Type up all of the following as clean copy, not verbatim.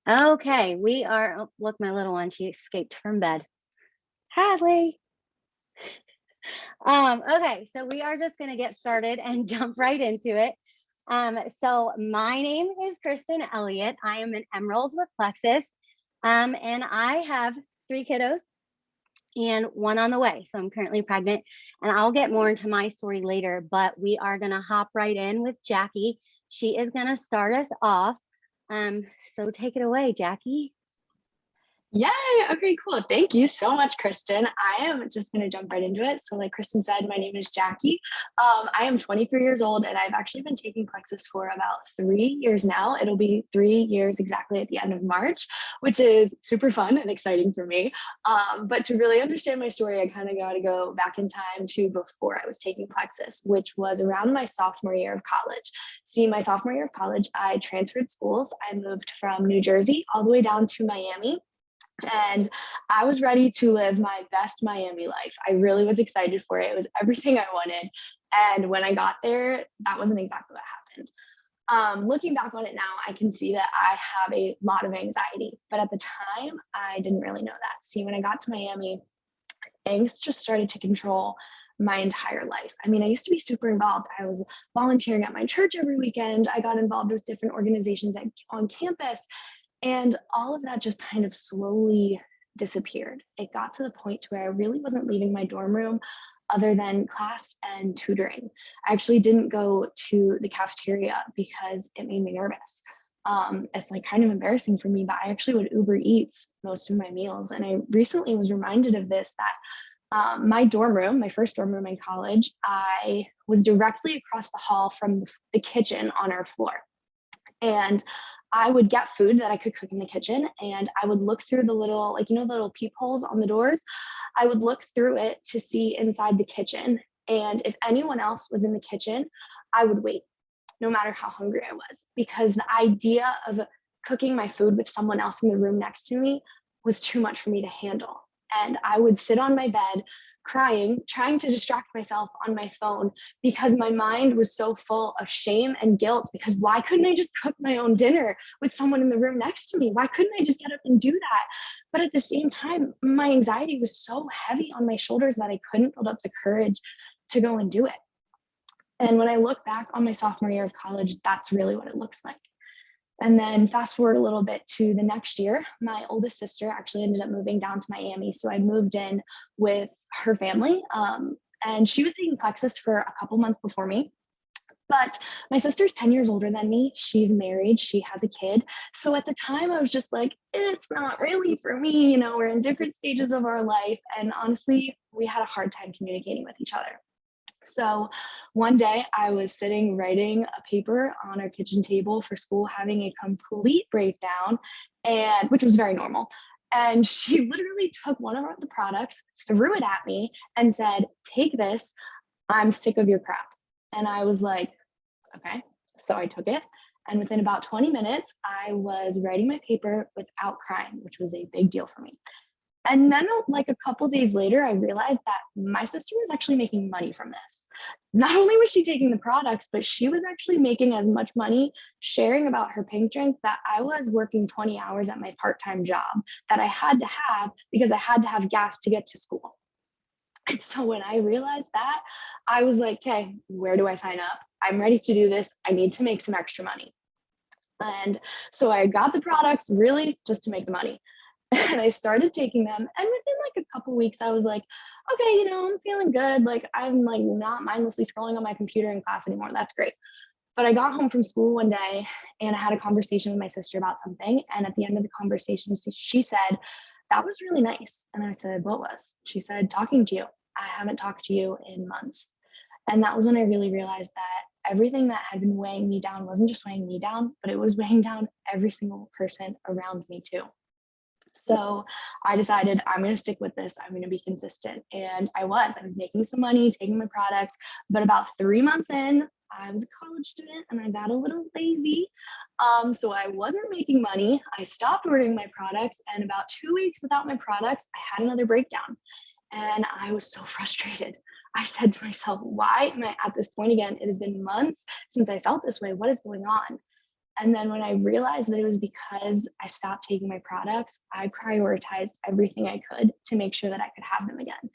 Okay, we are oh, look, my little one, she escaped from bed. Hadley. Okay, so we are just gonna get started and jump right into it. So my name is Kristen Elliott. I am an Emerald with Plexus. And I have three kiddos and one on the way. So I'm currently pregnant, and I'll get more into my story later, but we are gonna hop right in with Jackie. She is gonna start us off. So take it away, Jackie. Yay! Okay, cool. Thank you so much, Kristen. I am just going to jump right into it. So, like Kristen said, my name is Jackie. I am 23 years old, and I've actually been taking Plexus for about 3 years now. It'll be 3 years exactly at the end of March, which is super fun and exciting for me. But to really understand my story, I kind of got to go back in time to before I was taking Plexus, which was around my sophomore year of college. See, my sophomore year of college, I transferred schools. I moved from New Jersey all the way down to Miami, and I was ready to live my best Miami life. I really was excited for it. It was everything I wanted. And when I got there, that wasn't exactly what happened. Looking back on it now, I can see that I have a lot of anxiety. But at the time, I didn't really know that. See, when I got to Miami, angst just started to control my entire life. I mean, I used to be super involved. I was volunteering at my church every weekend. I got involved with different organizations on campus, and all of that just kind of slowly disappeared. It got to the point to where I really wasn't leaving my dorm room other than class and tutoring. I actually didn't go to the cafeteria because it made me nervous. It's like kind of embarrassing for me, but I actually would Uber Eats most of my meals. And I recently was reminded of this that my dorm room, my first dorm room in college, I was directly across the hall from the kitchen on our floor. And I would get food that I could cook in the kitchen, and I would look through the little, like, the little peepholes on the doors. I would look through it to see inside the kitchen. And if anyone else was in the kitchen, I would wait, no matter how hungry I was, because the idea of cooking my food with someone else in the room next to me was too much for me to handle. And I would sit on my bed crying, trying to distract myself on my phone because my mind was so full of shame and guilt. Because why couldn't I just cook my own dinner with someone in the room next to me? Why couldn't I just get up and do that? But at the same time, my anxiety was so heavy on my shoulders that I couldn't build up the courage to go and do it. And when I look back on my sophomore year of college, that's really what it looks like. And then fast forward a little bit to the next year, my oldest sister actually ended up moving down to Miami. So I moved in with her family. And she was taking Plexus for a couple months before me. But my sister's 10 years older than me. She's married, she has a kid. So at the time, I was just like, it's not really for me. We're in different stages of our life. And honestly, we had a hard time communicating with each other. So one day I was sitting writing a paper on our kitchen table for school, having a complete breakdown, and which was very normal. And she literally took one of the products, threw it at me, and said, "Take this. I'm sick of your crap." And I was like, okay. So I took it. And within about 20 minutes, I was writing my paper without crying, which was a big deal for me. And then, like a couple days later, I realized that my sister was actually making money from this. Not only was she taking the products, but she was actually making as much money sharing about her pink drink that I was working 20 hours at my part time job that I had to have because I had to have gas to get to school. And so when I realized that, I was like, okay, where do I sign up? I'm ready to do this. I need to make some extra money. And so I got the products really just to make the money. And I started taking them. And within like a couple weeks, I was like, okay, I'm feeling good. Like I'm like not mindlessly scrolling on my computer in class anymore. That's great. But I got home from school one day and I had a conversation with my sister about something. And at the end of the conversation, she said, "That was really nice." And I said, "What was?" She said, "Talking to you. I haven't talked to you in months." And that was when I really realized that everything that had been weighing me down wasn't just weighing me down, but it was weighing down every single person around me too. So I decided I'm going to stick with this. I'm going to be consistent. And I was making some money, taking my products. But about 3 months in, I was a college student and I got a little lazy. So I wasn't making money. I stopped ordering my products. And about 2 weeks without my products, I had another breakdown. And I was so frustrated. I said to myself, why am I at this point again? It has been months since I felt this way. What is going on? And then when I realized that it was because I stopped taking my products, I prioritized everything I could to make sure that I could have them again.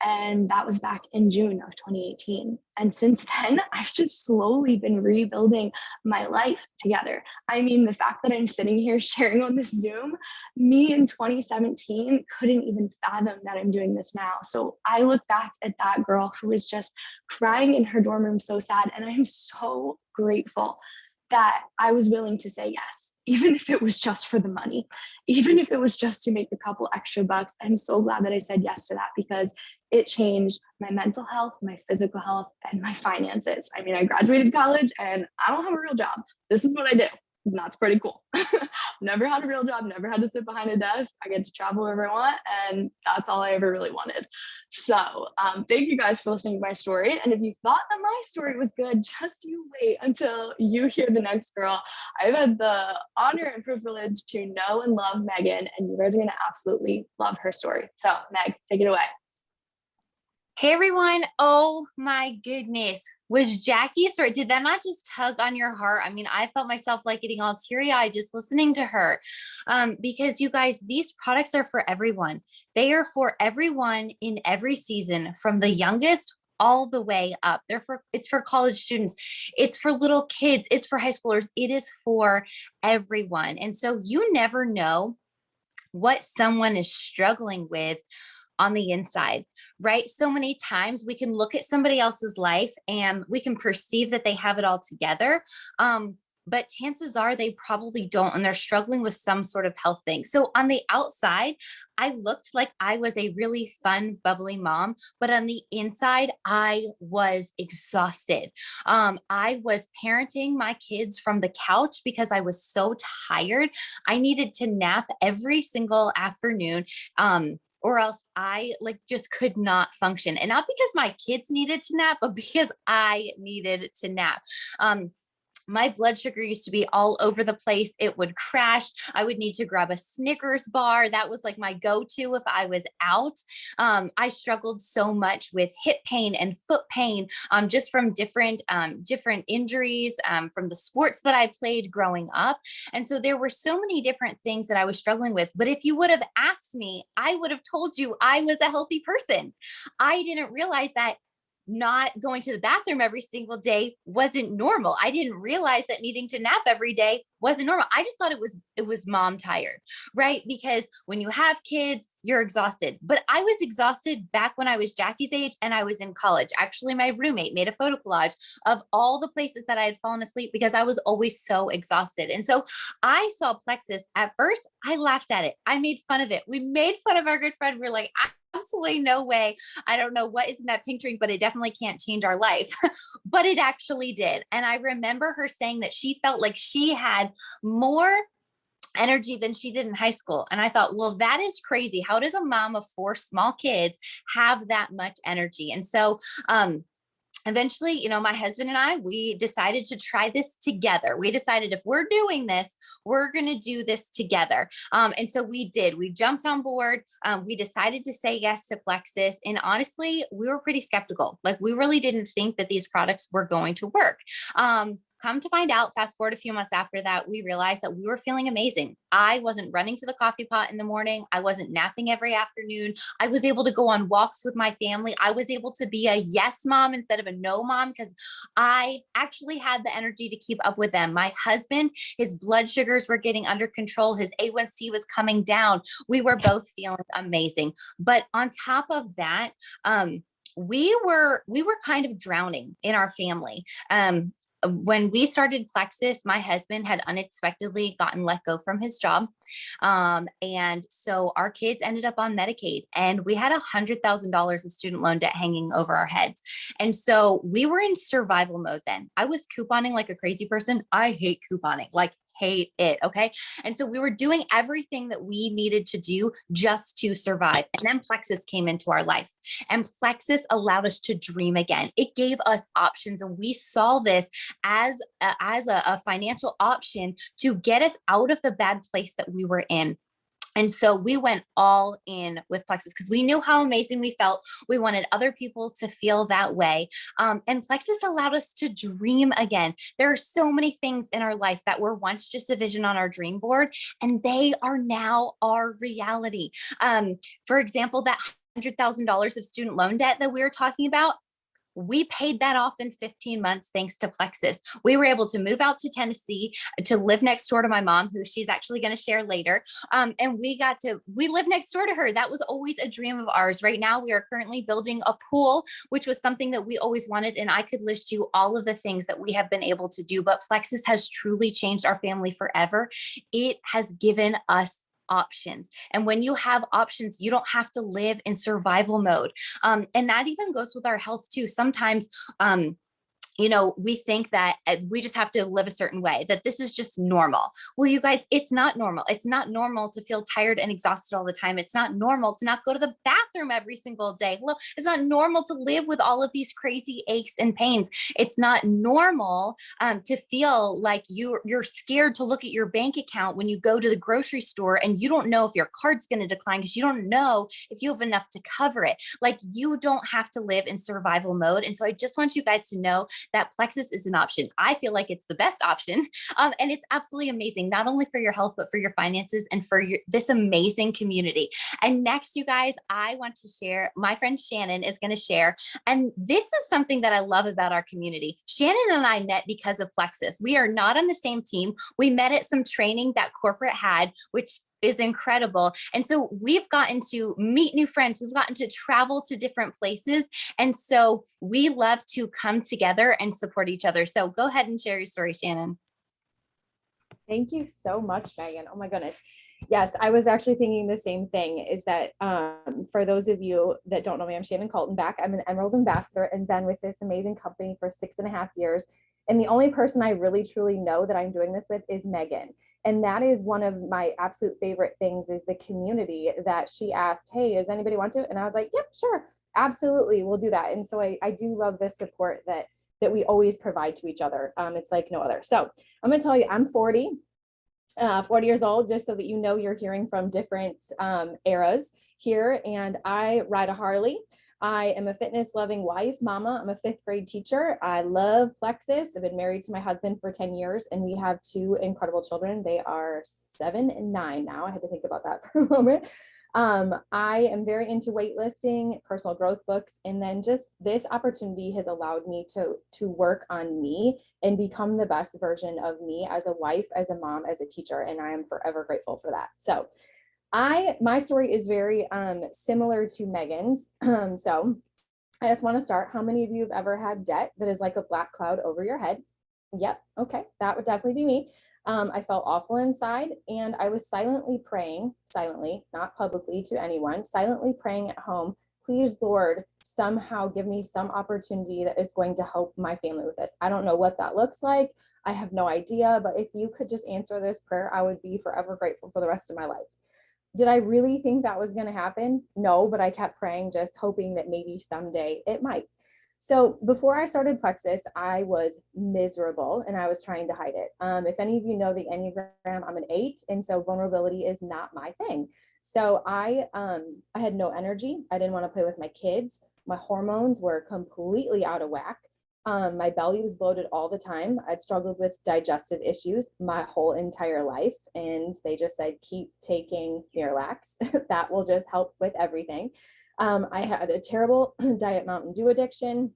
And that was back in June of 2018. And since then, I've just slowly been rebuilding my life together. I mean, the fact that I'm sitting here sharing on this Zoom, me in 2017 couldn't even fathom that I'm doing this now. So I look back at that girl who was just crying in her dorm room so sad. And I am so grateful that I was willing to say yes, even if it was just for the money, even if it was just to make a couple extra bucks. I'm so glad that I said yes to that because it changed my mental health, my physical health, and my finances. I mean, I graduated college and I don't have a real job. This is what I do. And that's pretty cool. Never had a real job, never had to sit behind a desk. I get to travel wherever I want, and that's all I ever really wanted. So, thank you guys for listening to my story. And if you thought that my story was good, just you wait until you hear the next girl. I've had the honor and privilege to know and love Megan, and you guys are going to absolutely love her story. So, Meg, take it away. Hey everyone. Oh my goodness. Was Jackie's story, did that not just tug on your heart? I mean, I felt myself like getting all teary eyed just listening to her. Because you guys, these products are for everyone. They are for everyone in every season, from the youngest all the way up. It's for college students. It's for little kids. It's for high schoolers. It is for everyone. And so you never know what someone is struggling with on the inside, right? So many times we can look at somebody else's life and we can perceive that they have it all together. But chances are they probably don't, and they're struggling with some sort of health thing. So on the outside, I looked like I was a really fun, bubbly mom, but on the inside, I was exhausted. I was parenting my kids from the couch because I was so tired. I needed to nap every single afternoon. Or else I like just could not function. And not because my kids needed to nap, but because I needed to nap. My blood sugar used to be all over the place. It would crash. I would need to grab a Snickers bar. That was like my go-to if I was out. I struggled so much with hip pain and foot pain, just from different injuries, from the sports that I played growing up. And so there were so many different things that I was struggling with. But if you would have asked me, I would have told you I was a healthy person. I didn't realize that not going to the bathroom every single day wasn't normal. I didn't realize that needing to nap every day wasn't normal. I just thought it was mom tired, right? Because when you have kids, you're exhausted. But I was exhausted back when I was Jackie's age and I was in college. Actually, my roommate made a photo collage of all the places that I had fallen asleep because I was always so exhausted. And so I saw Plexus. At first, I laughed at it. I made fun of it. We made fun of our good friend. We're like, absolutely no way. I don't know what is in that pink drink, but it definitely can't change our life. But it actually did. And I remember her saying that she felt like she had more energy than she did in high school. And I thought, well, that is crazy. How does a mom of 4 small kids have that much energy? And so, eventually, my husband and I, we decided to try this together. We decided if we're doing this, we're going to do this together. And so we did. We jumped on board. We decided to say yes to Plexus. And honestly, we were pretty skeptical. Like, we really didn't think that these products were going to work. Come to find out, fast forward a few months after that, we realized that we were feeling amazing. I wasn't running to the coffee pot in the morning. I wasn't napping every afternoon. I was able to go on walks with my family. I was able to be a yes mom instead of a no mom because I actually had the energy to keep up with them. My husband, his blood sugars were getting under control. His A1C was coming down. We were both feeling amazing. But on top of that, we were kind of drowning in our family. When we started Plexus, my husband had unexpectedly gotten let go from his job. And so our kids ended up on Medicaid, and we had $100,000 of student loan debt hanging over our heads. And so we were in survival mode then. I was couponing like a crazy person. I hate couponing, like hate it. Okay. And so we were doing everything that we needed to do just to survive. And then Plexus came into our life, and Plexus allowed us to dream again. It gave us options. And we saw this as a financial option to get us out of the bad place that we were in. And so we went all in with Plexus because we knew how amazing we felt. We wanted other people to feel that way. And Plexus allowed us to dream again. There are so many things in our life that were once just a vision on our dream board, and they are now our reality. For example, that $100,000 of student loan debt that we were talking about, we paid that off in 15 months thanks to Plexus. We were able to move out to Tennessee to live next door to my mom, who she's actually going to share later. And we live next door to her. That was always a dream of ours. Right now, we are currently building a pool, which was something that we always wanted. And I could list you all of the things that we have been able to do, but Plexus has truly changed our family forever. It has given us options. And when you have options, you don't have to live in survival mode. And that even goes with our health too. Sometimes, we think that we just have to live a certain way, that this is just normal. Well, you guys, it's not normal. It's not normal to feel tired and exhausted all the time. It's not normal to not go to the bathroom every single day. Hello, it's not normal to live with all of these crazy aches and pains. It's not normal to feel like you're scared to look at your bank account when you go to the grocery store and you don't know if your card's going to decline because you don't know if you have enough to cover it. Like, you don't have to live in survival mode. And so I just want you guys to know that Plexus is an option. I feel like it's the best option. And it's absolutely amazing, not only for your health, but for your finances and for this amazing community. And next, you guys, I want to share, my friend Shannon is going to share. And this is something that I love about our community. Shannon and I met because of Plexus. We are not on the same team. We met at some training that corporate had, which is incredible. And so we've gotten to meet new friends. We've gotten to travel to different places. And so we love to come together and support each other. So go ahead and share your story, Shannon. Thank you so much, Megan. Oh my goodness. Yes, I was actually thinking the same thing, is that for those of you that don't know me, I'm Shannon Kaltenbach. I'm an Emerald Ambassador and been with this amazing company for 6.5 years. And the only person I really truly know that I'm doing this with is Megan. And that is one of my absolute favorite things, is the community that she asked, hey, does anybody want to? And I was like, yep, sure, absolutely, we'll do that. And so I do love the support that we always provide to each other. It's like no other. So I'm gonna tell you, I'm 40 years old, just so that you know you're hearing from different eras here. And I ride a Harley. I am a fitness loving wife, mama. I'm a 5th grade teacher. I love Plexus. I've been married to my husband for 10 years and we have 2 incredible children. They are 7 and 9 now. I had to think about that for a moment. I am very into weightlifting, personal growth books, and then just this opportunity has allowed me to work on me and become the best version of me as a wife, as a mom, as a teacher, and I am forever grateful for that. So my story is very similar to Megan's. So I just want to start. How many of you have ever had debt that is like a black cloud over your head? Yep. Okay. That would definitely be me. I felt awful inside, and I was silently praying, not publicly to anyone, silently praying at home, please, Lord, somehow give me some opportunity that is going to help my family with this. I don't know what that looks like. I have no idea, but if you could just answer this prayer, I would be forever grateful for the rest of my life. Did I really think that was going to happen? No, but I kept praying, just hoping that maybe someday it might. So before I started Plexus, I was miserable and I was trying to hide it. If any of you know the Enneagram, I'm an 8, and so vulnerability is not my thing. So I had no energy. I didn't want to play with my kids. My hormones were completely out of whack. My belly was bloated all the time. I'd struggled with digestive issues my whole entire life. And they just said, keep taking Miralax. That will just help with everything. I had a terrible Diet Mountain Dew addiction.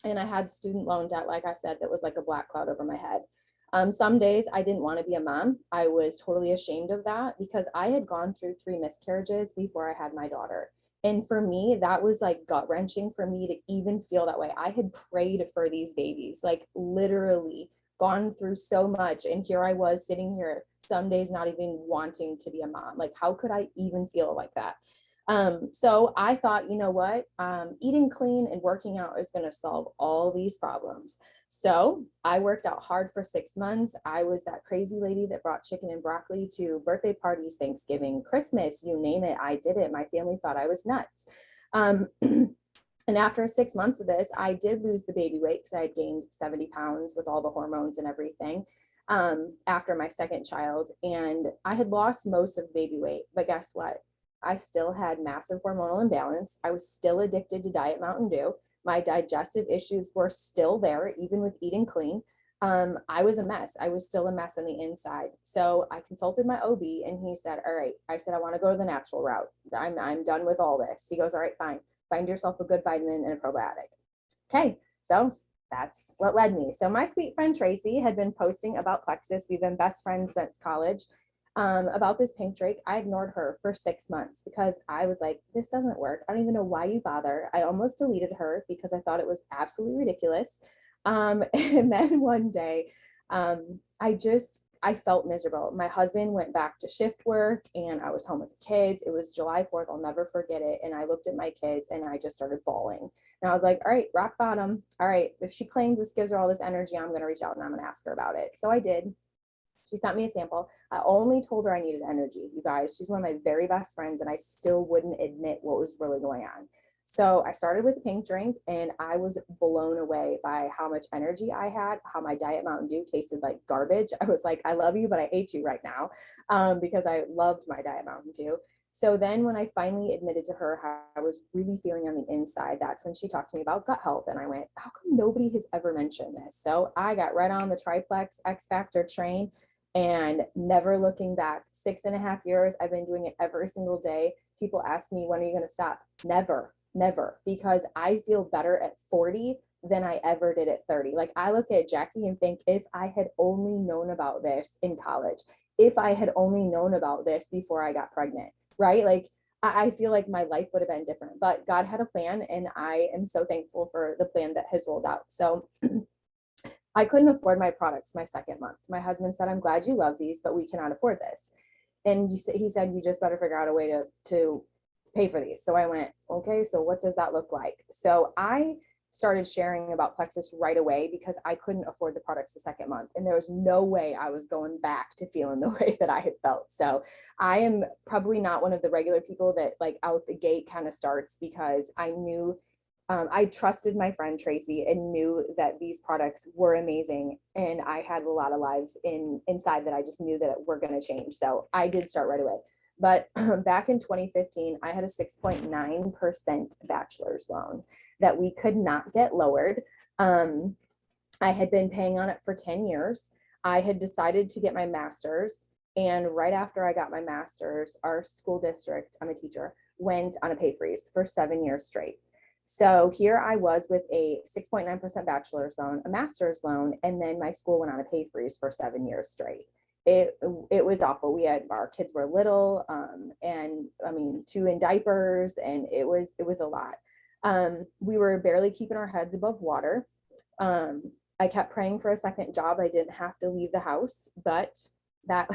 And I had student loan debt, like I said, that was like a black cloud over my head. Some days I didn't want to be a mom. I was totally ashamed of that because I had gone through 3 miscarriages before I had my daughter. And for me, that was like gut wrenching for me to even feel that way. I had prayed for these babies, like literally gone through so much. And here I was sitting here some days not even wanting to be a mom. Like, how could I even feel like that? So I thought, you know what, eating clean and working out is going to solve all these problems. So I worked out hard for 6 months. I was that crazy lady that brought chicken and broccoli to birthday parties, Thanksgiving, Christmas, you name it. I did it. My family thought I was nuts. And after 6 months of this, I did lose the baby weight because I had gained 70 pounds with all the hormones and everything. after my second child. And I had lost most of baby weight, but guess what? I still had massive hormonal imbalance. I was still addicted to Diet Mountain Dew. My digestive issues were still there, even with eating clean. I was a mess. I was still a mess on the inside. So I consulted my OB and he said, all right, I said, I want to go to the natural route. I'm done with all this. He goes, all right, fine. Find yourself a good vitamin and a probiotic. Okay. So that's what led me. So my sweet friend Tracy had been posting about Plexus. We've been best friends since college. About this pink drake. I ignored her for 6 months because I was like, this doesn't work. I don't even know why you bother. I almost deleted her because I thought it was absolutely ridiculous. And then one day, I felt miserable. My husband went back to shift work and I was home with the kids. It was July 4th. I'll never forget it. And I looked at my kids and I just started bawling. And I was like, all right, rock bottom. All right, if she claims this gives her all this energy, I'm going to reach out and I'm going to ask her about it. So I did. She sent me a sample. I only told her I needed energy, you guys. She's one of my very best friends and I still wouldn't admit what was really going on. So I started with the pink drink and I was blown away by how much energy I had, how my Diet Mountain Dew tasted like garbage. I was like, I love you, but I hate you right now, because I loved my Diet Mountain Dew. So then when I finally admitted to her how I was really feeling on the inside, that's when she talked to me about gut health. And I went, how come nobody has ever mentioned this? So I got right on the Triplex X Factor train and never looking back. 6.5 years, I've been doing it every single day. People ask me, when are you going to stop? Never, because I feel better at 40 than I ever did at 30. Like I look at Jackie and think, if I had only known about this in college, if I had only known about this before I got pregnant, right? Like I feel like my life would have been different, but God had a plan and I am so thankful for the plan that has rolled out. So I couldn't afford my products my second month. My husband said, I'm glad you love these, but we cannot afford this. And he said, you just better figure out a way to pay for these. So I went, okay, so what does that look like? So I started sharing about Plexus right away because I couldn't afford the products the second month. And there was no way I was going back to feeling the way that I had felt. So I am probably not one of the regular people that like out the gate kind of starts, because I knew I trusted my friend Tracy and knew that these products were amazing. And I had a lot of lives inside that I just knew that were going to change. So I did start right away. But back in 2015, I had a 6.9% bachelor's loan that we could not get lowered. I had been paying on it for 10 years. I had decided to get my master's. And right after I got my master's, our school district, I'm a teacher, went on a pay freeze for 7 years straight. So here I was with a 6.9% bachelor's loan, a master's loan, and then my school went on a pay freeze for 7 years straight. It was awful. Our kids were little, and I mean, 2 in diapers, and it was a lot. We were barely keeping our heads above water. I kept praying for a second job. I didn't have to leave the house, but that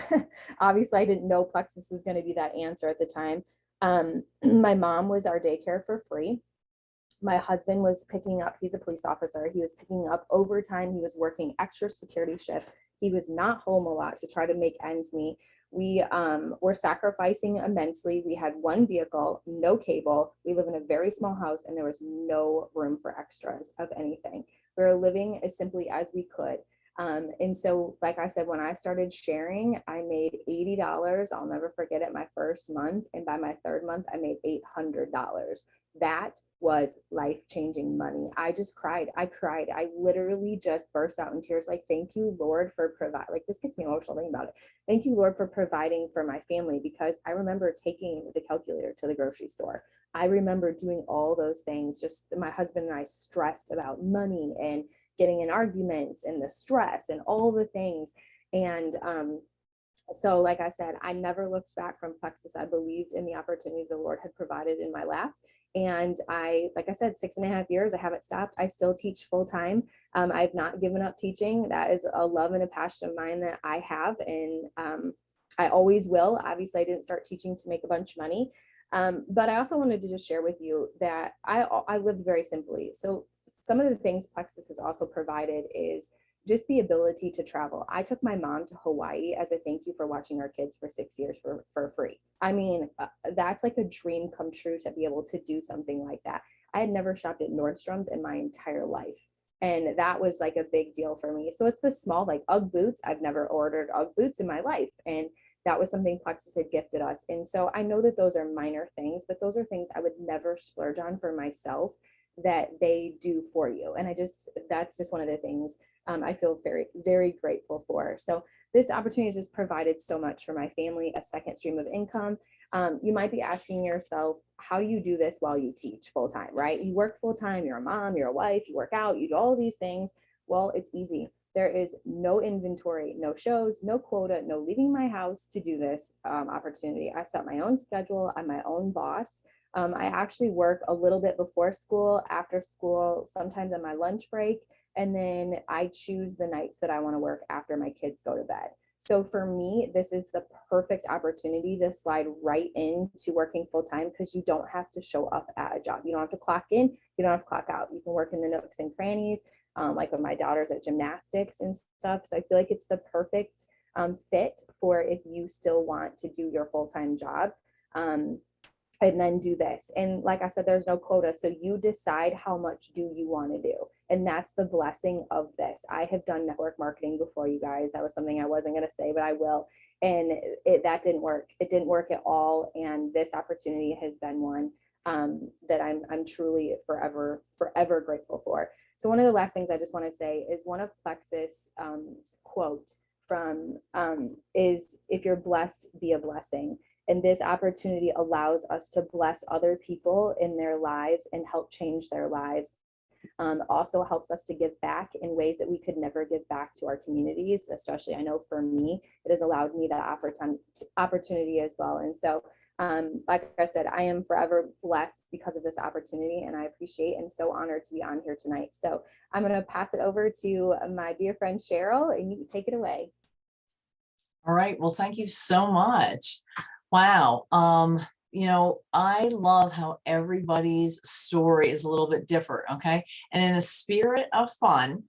obviously I didn't know Plexus was going to be that answer at the time. My mom was our daycare for free. My husband was picking up, he's a police officer. He was picking up overtime. He was working extra security shifts. He was not home a lot to try to make ends meet. We were sacrificing immensely. We had 1 vehicle, no cable. We live in a very small house and there was no room for extras of anything. We were living as simply as we could. And so, like I said, when I started sharing, I made $80. I'll never forget it, my first month. And by my 3rd month, I made $800. That was life-changing money. I just cried. I cried. I literally just burst out in tears. Like, thank you, Lord, for providing. Like, this gets me emotional thinking about it. Thank you, Lord, for providing for my family, because I remember taking the calculator to the grocery store. I remember doing all those things. Just my husband and I stressed about money and getting in arguments and the stress and all the things. And so like I said, I never looked back from Plexus. I believed in the opportunity the Lord had provided in my lap. And like I said, 6.5 years, I haven't stopped. I still teach full time. I've not given up teaching. That is a love and a passion of mine that I have. And I always will. Obviously, I didn't start teaching to make a bunch of money. But I also wanted to just share with you that I lived very simply. So some of the things Plexus has also provided is just the ability to travel. I took my mom to Hawaii as a thank you for watching our kids for 6 years for free. I mean, that's like a dream come true to be able to do something like that. I had never shopped at Nordstrom's in my entire life. And that was like a big deal for me. So it's the small, like UGG boots. I've never ordered UGG boots in my life. And that was something Plexus had gifted us. And so I know that those are minor things, but those are things I would never splurge on for myself that they do for you. And that's just one of the things I feel very, very grateful for. So this opportunity has just provided so much for my family, a second stream of income. You might be asking yourself how you do this while you teach full time, right? You work full time, you're a mom, you're a wife, you work out, you do all these things. Well, it's easy. There is no inventory, no shows, no quota, no leaving my house to do this opportunity. I set my own schedule. I'm my own boss. I actually work a little bit before school, after school, sometimes on my lunch break, and then I choose the nights that I want to work after my kids go to bed. So for me, this is the perfect opportunity to slide right into working full time because you don't have to show up at a job. You don't have to clock in, you don't have to clock out. You can work in the nooks and crannies, like with my daughters at gymnastics and stuff. So I feel like it's the perfect fit for if you still want to do your full-time job. And then do this. And like I said, there's no quota. So you decide how much do you want to do. And that's the blessing of this. I have done network marketing before, you guys. That was something I wasn't going to say, but I will. And that didn't work. It didn't work at all. And this opportunity has been one that I'm truly forever grateful for. So one of the last things I just want to say is one of Plexus quote from is, if you're blessed, be a blessing. And this opportunity allows us to bless other people in their lives and help change their lives. Also helps us to give back in ways that we could never give back to our communities, especially I know for me, it has allowed me that opportunity as well. And so, like I said, I am forever blessed because of this opportunity, and I appreciate and so honored to be on here tonight. So I'm going to pass it over to my dear friend Cheryl, and you can take it away. All right. Well, thank you so much. Wow. I love how everybody's story is a little bit different. Okay. And in the spirit of fun,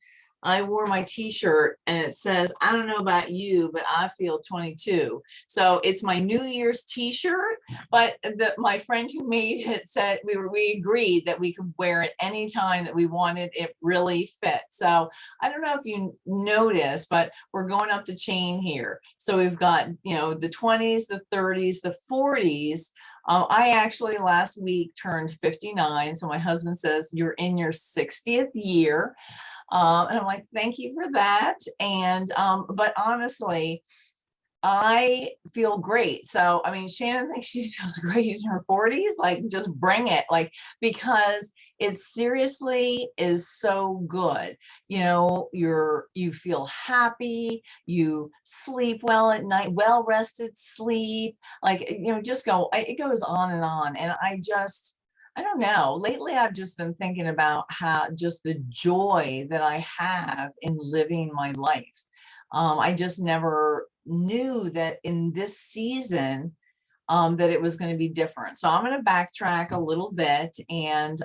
I wore my t-shirt and it says, I don't know about you, but I feel 22. So it's my New Year's t-shirt, but my friend who made it said we agreed that we could wear it anytime that we wanted. It really fit. So I don't know if you notice, but we're going up the chain here. So we've got, the 20s, the 30s, the 40s. I actually last week turned 59. So my husband says, you're in your 60th year. And I'm like, thank you for that. And, but honestly, I feel great. So, I mean, Shannon thinks she feels great in her 40s, like just bring it, like, because it seriously is so good. You feel happy, you sleep well at night, well-rested sleep, like, it goes on and on. And I don't know. Lately, I've just been thinking about how just the joy that I have in living my life. I just never knew that in this season that it was going to be different. So I'm going to backtrack a little bit. And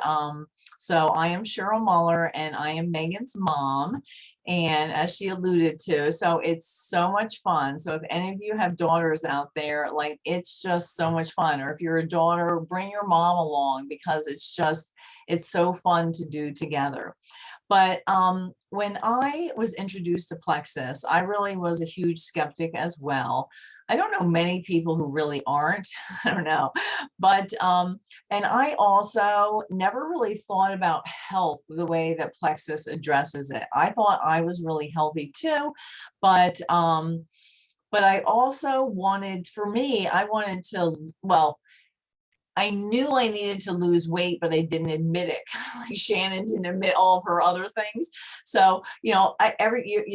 so I am Cheryl Muller and I am Megan's mom. And as she alluded to, so it's so much fun. So if any of you have daughters out there, like it's just so much fun. Or if you're a daughter, bring your mom along because it's so fun to do together. But when I was introduced to Plexus, I really was a huge skeptic as well. I don't know many people who really aren't. I don't know. But, and I also never really thought about health the way that Plexus addresses it. I thought I was really healthy too, but I also wanted, I wanted to, well, I knew I needed to lose weight, but I didn't admit it. Like Shannon didn't admit all of her other things. So, you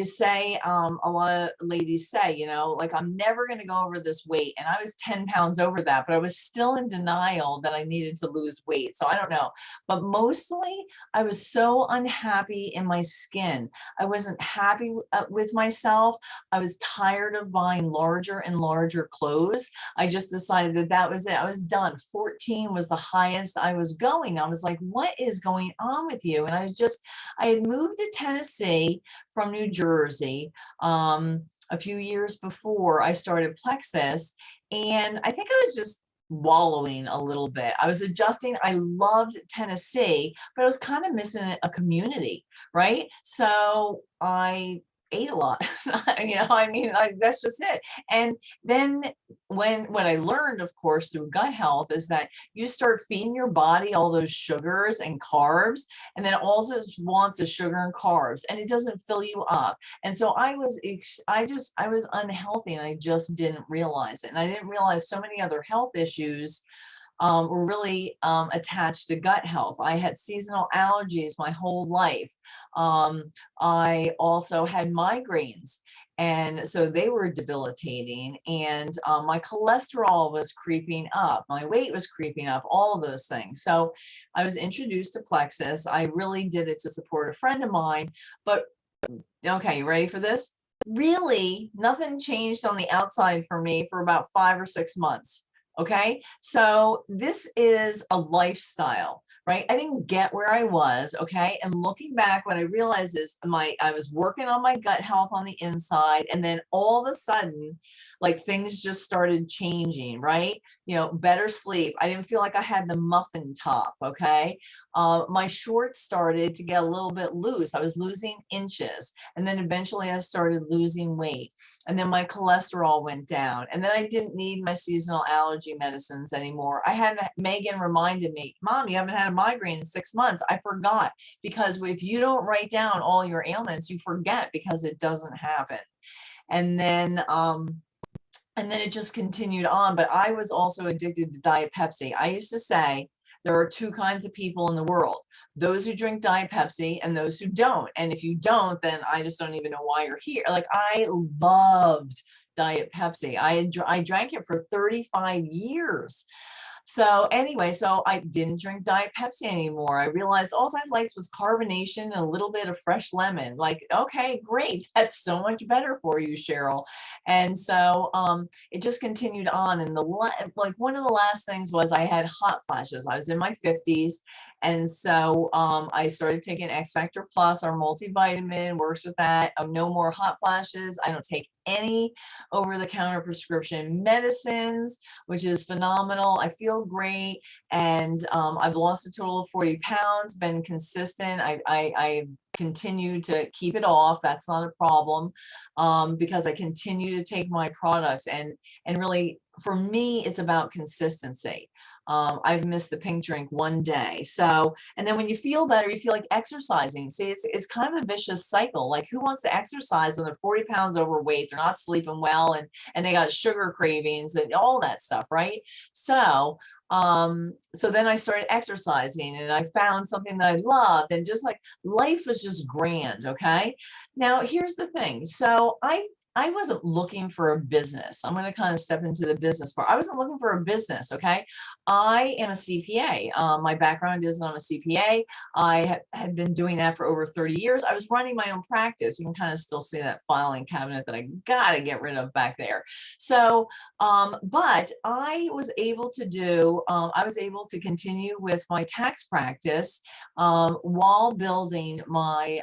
say, a lot of ladies say, like, I'm never going to go over this weight. And I was 10 pounds over that, but I was still in denial that I needed to lose weight. So I don't know, but mostly I was so unhappy in my skin. I wasn't happy with myself. I was tired of buying larger and larger clothes. I just decided that was it. I was done. 14 was the highest I was going. I was like, what is going on with you? And I had moved to Tennessee from New Jersey a few years before I started Plexus. And I think I was just wallowing a little bit. I was adjusting. I loved Tennessee, but I was kind of missing a community, right? So I ate a lot. I mean, like, that's just it. And then when I learned, of course, through gut health, is that you start feeding your body all those sugars and carbs, and then all it wants is sugar and carbs, and it doesn't fill you up. And so I was unhealthy, and I just didn't realize it. And I didn't realize so many other health issues were really attached to gut health. I had seasonal allergies my whole life. I also had migraines. And so they were debilitating, and my cholesterol was creeping up, my weight was creeping up, all of those things. So I was introduced to Plexus. I really did it to support a friend of mine. But okay, you ready for this? Really, nothing changed on the outside for me for about 5 or 6 months. Okay, so this is a lifestyle, right? I didn't get where I was. Okay, and looking back, what I realized is I was working on my gut health on the inside, and then all of a sudden, like, things just started changing, right? Better sleep. I didn't feel like I had the muffin top. Okay, my shorts started to get a little bit loose. I was losing inches, and then eventually I started losing weight, and then my cholesterol went down, and then I didn't need my seasonal allergy medicines anymore. I had Megan reminded me, Mom, you haven't had a migraine in 6 months. I forgot, because if you don't write down all your ailments, you forget, because it doesn't happen. And then it just continued on. But I was also addicted to Diet Pepsi. I used to say there are two kinds of people in the world: those who drink Diet Pepsi and those who don't. And if you don't, then I just don't even know why you're here. Like, I loved Diet Pepsi. I drank it for 35 years. So anyway, so I didn't drink Diet Pepsi anymore. I realized all I liked was carbonation and a little bit of fresh lemon. Like, okay, great. That's so much better for you, Cheryl. And so it just continued on. And like, one of the last things was I had hot flashes. I was in my 50s. And so I started taking X Factor Plus, our multivitamin, works with that. No more hot flashes. I don't take any over-the-counter prescription medicines, which is phenomenal. I feel great, and I've lost a total of 40 pounds, been consistent. I continue to keep it off. That's not a problem, because I continue to take my products, and really, for me, it's about consistency. I've missed the pink drink one day. So, and then when you feel better, you feel like exercising. See, it's kind of a vicious cycle. Like, who wants to exercise when they're 40 pounds overweight, they're not sleeping well, and they got sugar cravings and all that stuff, right? So, so then I started exercising, and I found something that I loved, and just like, life was just grand. Okay. Now, here's the thing. So I wasn't looking for a business. I'm going to kind of step into the business part. I wasn't looking for a business. Okay. I am a CPA. My background is I'm a CPA. I had been doing that for over 30 years. I was running my own practice. You can kind of still see that filing cabinet that I got to get rid of back there. So, but I was able to continue with my tax practice while building my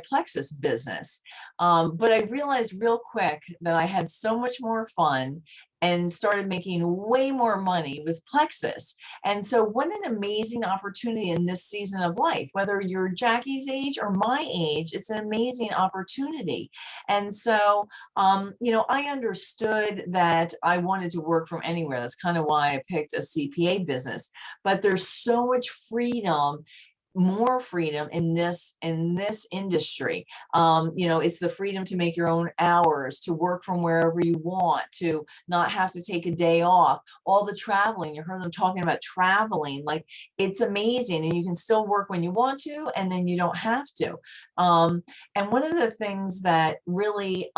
Plexus business. But I realized real quick that I had so much more fun and started making way more money with Plexus. And so, what an amazing opportunity in this season of life, whether you're Jackie's age or my age, it's an amazing opportunity. And so, I understood that I wanted to work from anywhere. That's kind of why I picked a CPA business. But there's so much freedom, more freedom in this industry. It's the freedom to make your own hours, to work from wherever you want, to not have to take a day off. All the traveling, you heard them talking about traveling, like, it's amazing, and you can still work when you want to, and then you don't have to. And one of the things that really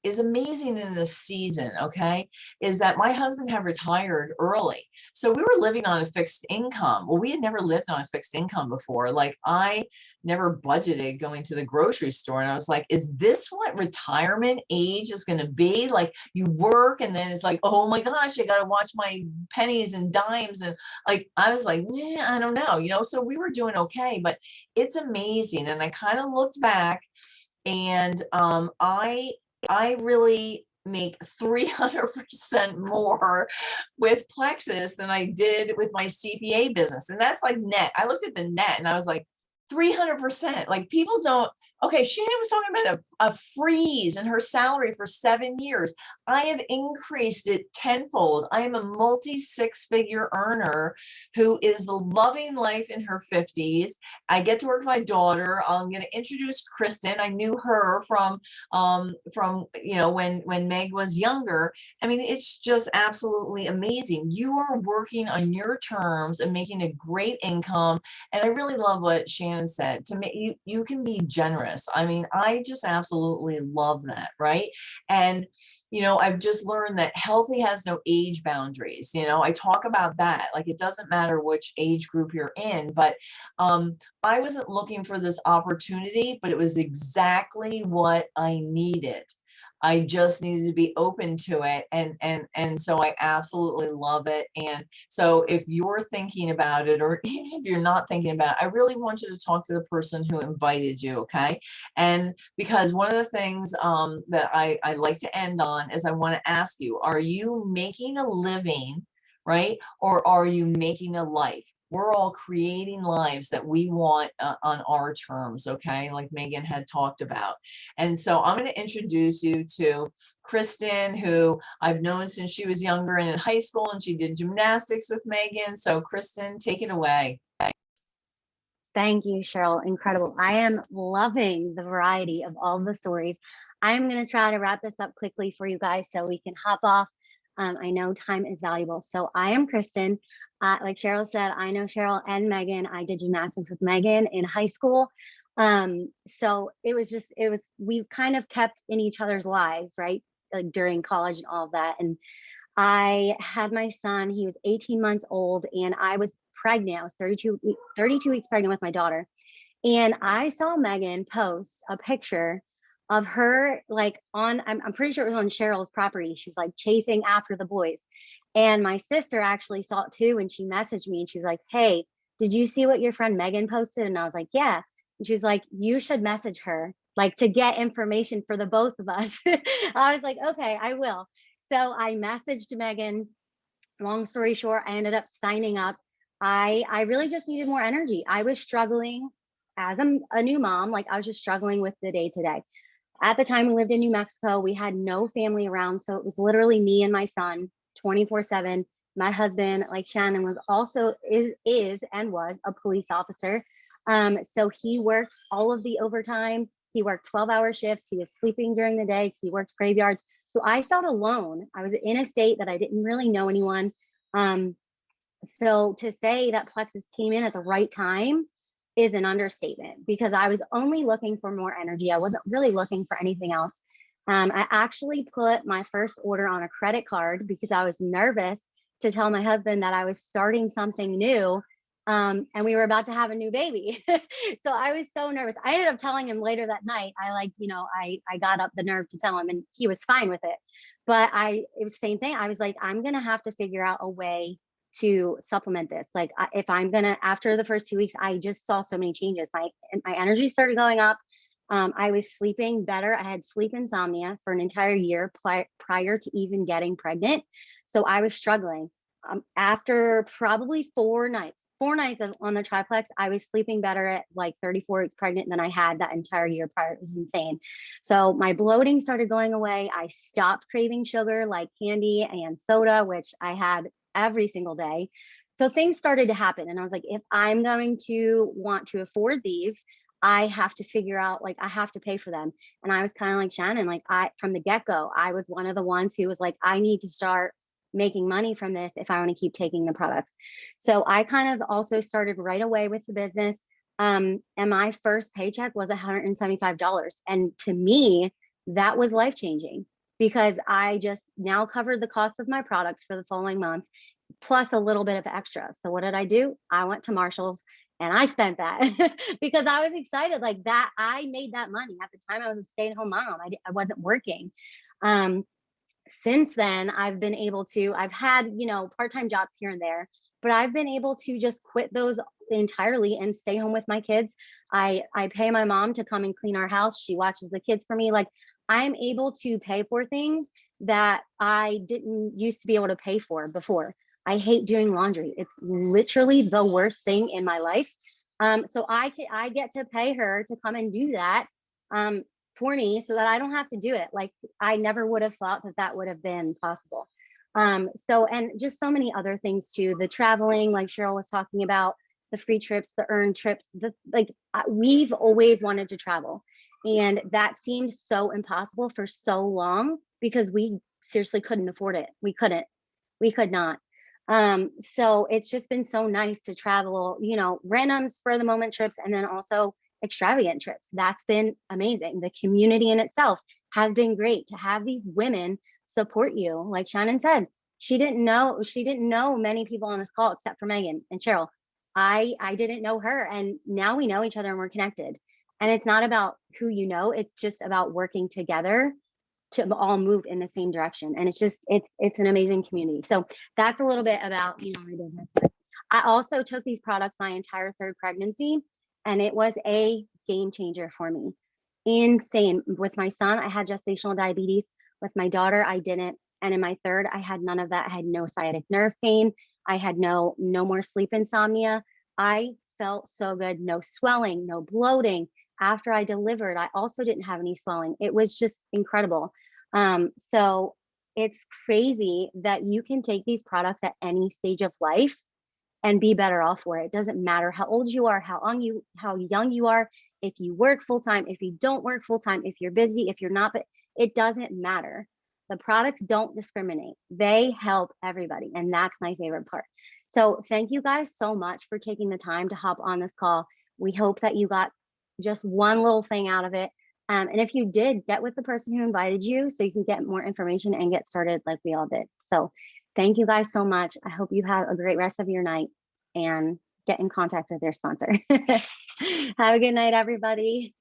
is amazing in this season, okay, is that my husband had retired early. So we were living on a fixed income. Well, we had never lived on a fixed income before. Like, I never budgeted going to the grocery store. And I was like, is this what retirement age is going to be? Like, you work, and then it's like, oh my gosh, I got to watch my pennies and dimes. And like, I was like, yeah, I don't know, so we were doing okay, but it's amazing. And I kind of looked back, and I really make 300% more with Plexus than I did with my CPA business. And that's like net. I looked at the net and I was like, 300%. Like people don't, okay, Shannon was talking about a freeze in her salary for 7 years. I have increased it tenfold. I am a multi six-figure earner who is loving life in her 50s. I get to work with my daughter. I'm going to introduce Kristen. I knew her from when Meg was younger. I mean, it's just absolutely amazing. You are working on your terms and making a great income. And I really love what Shannon said. To me, you can be generous. I mean, I just absolutely love that, right? And I've just learned that healthy has no age boundaries. I talk about that. Like, it doesn't matter which age group you're in, but I wasn't looking for this opportunity, but it was exactly what I needed. I just needed to be open to it. And so I absolutely love it. And so if you're thinking about it, or even if you're not thinking about it, I really want you to talk to the person who invited you. Okay. And because one of the things that I like to end on is I want to ask you, are you making a living, right? Or are you making a life? We're all creating lives that we want on our terms, okay? Like Megan had talked about. And so I'm going to introduce you to Kristen, who I've known since she was younger and in high school, and she did gymnastics with Megan. So Kristen, take it away. Thank you, Cheryl. Incredible. I am loving the variety of all the stories. I'm going to try to wrap this up quickly for you guys so we can hop off. I know time is valuable. So I am Kristen. Like Cheryl said, I know Cheryl and Megan. I did gymnastics with Megan in high school. So we've kind of kept in each other's lives, right? Like during college and all of that. And I had my son, he was 18 months old, and I was pregnant. I was 32 weeks pregnant with my daughter. And I saw Megan post a picture of her, like I'm pretty sure it was on Cheryl's property. She was like chasing after the boys. And my sister actually saw it too. And she messaged me and she was like, hey, did you see what your friend Megan posted? And I was like, yeah. And she was like, you should message her, like, to get information for the both of us. I was like, okay, I will. So I messaged Megan. Long story short, I ended up signing up. I really just needed more energy. I was struggling as a new mom. Like, I was just struggling with the day to day. At the time, we lived in New Mexico. We had no family around. So it was literally me and my son 24/7. My husband, like Shannon, was also is and was a police officer. So he worked all of the overtime. He worked 12-hour shifts. He was sleeping during the day because he worked graveyards. So I felt alone. I was in a state that I didn't really know anyone. So to say that Plexus came in at the right time is an understatement, because I was only looking for more energy. I wasn't really looking for anything else. I actually put my first order on a credit card because I was nervous to tell my husband that I was starting something new. And we were about to have a new baby. So I was so nervous. I ended up telling him later that night. I got up the nerve to tell him, and he was fine with it. But it was the same thing. I was like, I'm going to have to figure out a way to supplement this. Like, if I'm going to, after the first 2 weeks, I just saw so many changes. My energy started going up. I was sleeping better. I had sleep insomnia for an entire year prior to even getting pregnant. So I was struggling. After probably 4 nights on the triplex, I was sleeping better at like 34 weeks pregnant than I had that entire year prior. It was insane. So my bloating started going away. I stopped craving sugar like candy and soda, which I had every single day. So things started to happen. And I was like, if I'm going to want to afford these, I have to figure out, like, I have to pay for them. And I was kind of like Shannon, like, from the get-go, I was one of the ones who was like, I need to start making money from this if I want to keep taking the products. So I kind of also started right away with the business. And my first paycheck was $175. And to me, that was life-changing, because I just now covered the cost of my products for the following month, plus a little bit of extra. So what did I do? I went to Marshall's and I spent that because I was excited, like, that I made that money. At the time, I was a stay-at-home mom. I wasn't working. Since then, I've been able to, I've had, part-time jobs here and there, but I've been able to just quit those entirely and stay home with my kids. I pay my mom to come and clean our house. She watches the kids for me. Like, I'm able to pay for things that I didn't used to be able to pay for before. I hate doing laundry. It's literally the worst thing in my life. So I get to pay her to come and do that for me so that I don't have to do it. Like I never would have thought that that would have been possible. So, and just so many other things too, the traveling, like Cheryl was talking about, the free trips, the earned trips, we've always wanted to travel. And that seemed so impossible for so long because we seriously couldn't afford it. We could not. So it's just been so nice to travel, you know, random spur of the moment trips and then also extravagant trips. That's been amazing. The community in itself has been great to have these women support you. Like Shannon said, she didn't know many people on this call except for Megan and Cheryl. I didn't know her, and now we know each other and we're connected. And it's not about who you know, it's just about working together to all move in the same direction. And it's just it's an amazing community. So that's a little bit about, you know, my business. But I also took these products my entire third pregnancy, and it was a game changer for me. Insane. With my son, I had gestational diabetes. With my daughter, I didn't. And in my third, I had none of that. I had no sciatic nerve pain. I had no more sleep insomnia. I felt so good. No swelling, no bloating. After I delivered, I also didn't have any swelling. It was just incredible. So it's crazy that you can take these products at any stage of life and be better off for it. It doesn't matter how old you are, how young you are, if you work full time, if you don't work full time, if you're busy, if you're not, but it doesn't matter. The products don't discriminate. They help everybody. And that's my favorite part. So thank you guys so much for taking the time to hop on this call. We hope that you got just one little thing out of it. And if you did, get with the person who invited you so you can get more information and get started like we all did. So thank you guys so much. I hope you have a great rest of your night and get in contact with your sponsor. Have a good night, everybody.